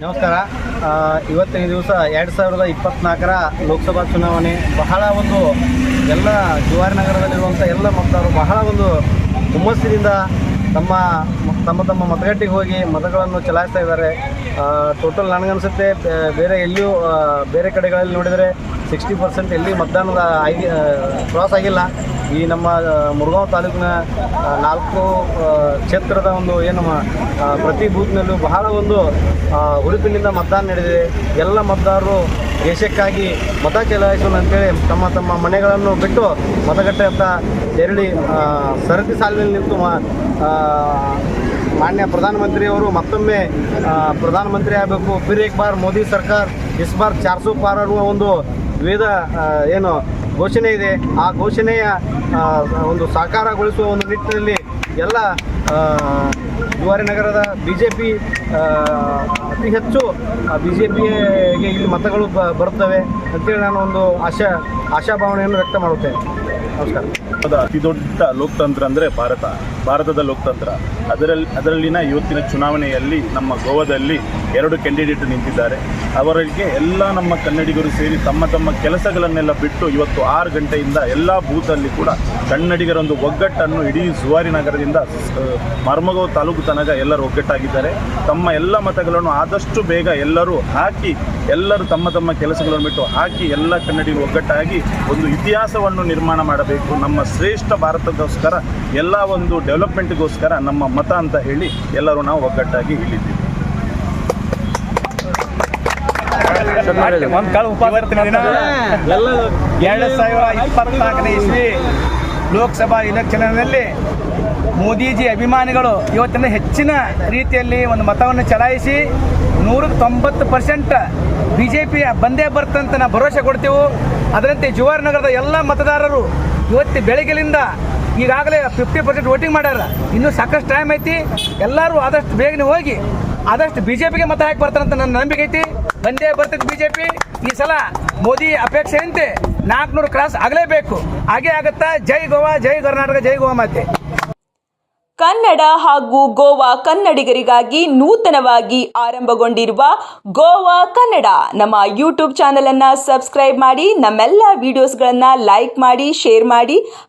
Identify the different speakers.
Speaker 1: ನಮಸ್ಕಾರ. ಇವತ್ತಿನ ದಿವಸ 2024ರ ಲೋಕಸಭಾ ಚುನಾವಣೆ ಬಹಳ ಒಂದು ಎಲ್ಲ ಜುವಾರಿ ನಗರದಲ್ಲಿರುವಂಥ ಎಲ್ಲ ಮತದಾರರು ಬಹಳ ಒಂದು ಹುಮ್ಮಸ್ಸಿನಿಂದ ತಮ್ಮ ಮತಗಟ್ಟೆಗೆ ಹೋಗಿ ಮತಗಳನ್ನು ಚಲಾಯಿಸ್ತಾ ಇದ್ದಾರೆ. ಟೋಟಲ್ ನನಗನ್ಸುತ್ತೆ ಬೇರೆ ಕಡೆಗಳಲ್ಲಿ ನೋಡಿದರೆ 60% ಎಲ್ಲಿ ಮತದಾನದ ಕ್ರಾಸ್ ಆಗಿಲ್ಲ. ಈ ನಮ್ಮ ಮುರಗಾಂವ್ ತಾಲೂಕಿನ 4 ಕ್ಷೇತ್ರದ ಒಂದು ಪ್ರತಿ ಬೂತ್ನಲ್ಲೂ ಬಹಳ ಒಂದು ಹುರುಪಿನಿಂದ ಮತದಾನ ನಡೆದಿದೆ. ಎಲ್ಲ ಮತದಾರರು ದೇಶಕ್ಕಾಗಿ ಮತ ಚಲಾಯಿಸೋಣ ಅಂತೇಳಿ ತಮ್ಮ ಮನೆಗಳನ್ನು ಬಿಟ್ಟು ಮತಗಟ್ಟೆ ಹತ್ತ ತೆರಳಿ ಸರತಿ ಸಾಲಿನಲ್ಲಿ ನಿಂತು ಮಾನ್ಯ ಪ್ರಧಾನಮಂತ್ರಿಯವರು ಮತ್ತೊಮ್ಮೆ ಪ್ರಧಾನಮಂತ್ರಿ ಆಗಬೇಕು, ಫಿರ್ ಏಕ್ ಬಾರ್ ಮೋದಿ ಸರ್ಕಾರ ಇಸ್ ಬಾರ್ 400 ಪಾರ್ ಅನ್ನುವ ಒಂದು ವಿವಿಧ ಘೋಷಣೆ ಇದೆ. ಆ ಘೋಷಣೆಯ ಒಂದು ಸಾಕಾರಗೊಳಿಸುವ ಒಂದು ನಿಟ್ಟಿನಲ್ಲಿ ಎಲ್ಲ ಜುವಾರಿ ನಗರದ BJP ಅತಿ ಹೆಚ್ಚು BJPಗೆ ಇಲ್ಲಿ ಮತಗಳು ಬರುತ್ತವೆ ಅಂತೇಳಿ ನಾನು ಒಂದು ಆಶಾಭಾವನೆಯನ್ನು ವ್ಯಕ್ತ ಮಾಡುತ್ತೇನೆ. ನಮಸ್ಕಾರ.
Speaker 2: ಅತಿ ದೊಡ್ಡ ಲೋಕತಂತ್ರ ಅಂದರೆ ಭಾರತದ ಲೋಕತಂತ್ರ. ಅದರಲ್ಲಿನ ಇವತ್ತಿನ ಚುನಾವಣೆಯಲ್ಲಿ ನಮ್ಮ ಗೋವಾದಲ್ಲಿ 2 ಕ್ಯಾಂಡಿಡೇಟ್ ನಿಂತಿದ್ದಾರೆ. ಅವರಿಗೆ ಎಲ್ಲ ನಮ್ಮ ಕನ್ನಡಿಗರು ಸೇರಿ ತಮ್ಮ ಕೆಲಸಗಳನ್ನೆಲ್ಲ ಬಿಟ್ಟು ಇವತ್ತು 6 ಗಂಟೆಯಿಂದ ಎಲ್ಲ ಬೂತಲ್ಲಿ ಕೂಡ ಕನ್ನಡಿಗರೊಂದು ಒಗ್ಗಟ್ಟನ್ನು ಇಡೀ ಜುವಾರಿ ನಗರದಿಂದ ಮರ್ಮಗಾಂವ್ ತಾಲೂಕು ತನಕ ಎಲ್ಲರೂ ಒಗ್ಗಟ್ಟಾಗಿದ್ದಾರೆ. ತಮ್ಮ ಎಲ್ಲ ಮತಗಳನ್ನು ಆದಷ್ಟು ಬೇಗ ಎಲ್ಲರೂ ಹಾಕಿ ಎಲ್ಲರೂ ತಮ್ಮ ಕೆಲಸಗಳನ್ನು ಬಿಟ್ಟು ಹಾಕಿ ಎಲ್ಲ ಕನ್ನಡಿಗರು ಒಗ್ಗಟ್ಟಾಗಿ ಒಂದು ಇತಿಹಾಸವನ್ನು ನಿರ್ಮಾಣ ಮಾಡಬೇಕು. ನಮ್ಮ ಶ್ರೇಷ್ಠ ಭಾರತಕ್ಕೋಸ್ಕರ ಎಲ್ಲ ಒಂದು ಡೆವಲಪ್ಮೆಂಟ್ಗೋಸ್ಕರ ನಮ್ಮ ಮತ ಅಂತ ಹೇಳಿ ಎಲ್ಲರೂ ನಾವು ಒಗ್ಗಟ್ಟಾಗಿ ಇಲ್ಲಿದ್ದೀವಿ.
Speaker 3: ಇವತ್ತಿನ ದಿನ 2024ನೇ ಇಸ್ವಿ ಲೋಕಸಭಾ ಇಲೆಕ್ಷನ್ನಲ್ಲಿ ಮೋದಿಜಿ ಅಭಿಮಾನಿಗಳು ಇವತ್ತಿನ ಹೆಚ್ಚಿನ ರೀತಿಯಲ್ಲಿ ಒಂದು ಮತವನ್ನು ಚಲಾಯಿಸಿ 190% BJP ಬಂದೇ ಬರ್ತಂತ ನಾವು ಭರವಸೆ ಕೊಡ್ತೇವೆ. ಅದರಂತೆ ಜುವಾರಿ ನಗರದ ಎಲ್ಲ ಮತದಾರರು ಇವತ್ತು ಬೆಳಗ್ಗೆಯಿಂದ ಈಗಾಗಲೇ 50% ವೋಟಿಂಗ್ ಮಾಡ್ಯಾರ. ಇನ್ನೂ ಸಾಕಷ್ಟು ಟೈಮ್ ಐತಿ. ಎಲ್ಲರೂ ಆದಷ್ಟು ಬೇಗನೆ ಹೋಗಿ ಆದಷ್ಟು BJPಗೆ ಮತ ಹಾಕಿ ಬರ್ತಾರಂತ ನನ್ನ ನಂಬಿಕೆ ಐತಿ. ಬಂದೇ ಬರ್ತೈತಿ BJP. ಈ ಸಲ ಮೋದಿ ಅಪೇಕ್ಷೆಯಂತೆ 400 ಕ್ರಾಸ್ ಆಗಲೇಬೇಕು. ಹಾಗೇ ಆಗುತ್ತಾ. ಜೈ ಗೋವಾ, ಜೈ ಕರ್ನಾಟಕ, ಜೈ ಗೋವಾ ಮಾತೆ.
Speaker 4: ಕನ್ನಡ ಹಾಗೂ ಗೋವಾ ಕನ್ನಡಿಗರಿಗಾಗಿ ನೂತನವಾಗಿ ಆರಂಭಗೊಂಡಿರುವ ಗೋವಾ ಕನ್ನಡ ನಮ್ಮ ಯೂಟ್ಯೂಬ್ ಚಾನಲ್ ಅನ್ನು ಸಬ್ಸ್ಕ್ರೈಬ್ ಮಾಡಿ, ನಮ್ಮೆಲ್ಲ ವಿಡಿಯೋಸ್ಗಳನ್ನು ಲೈಕ್ ಮಾಡಿ, ಶೇರ್ ಮಾಡಿ,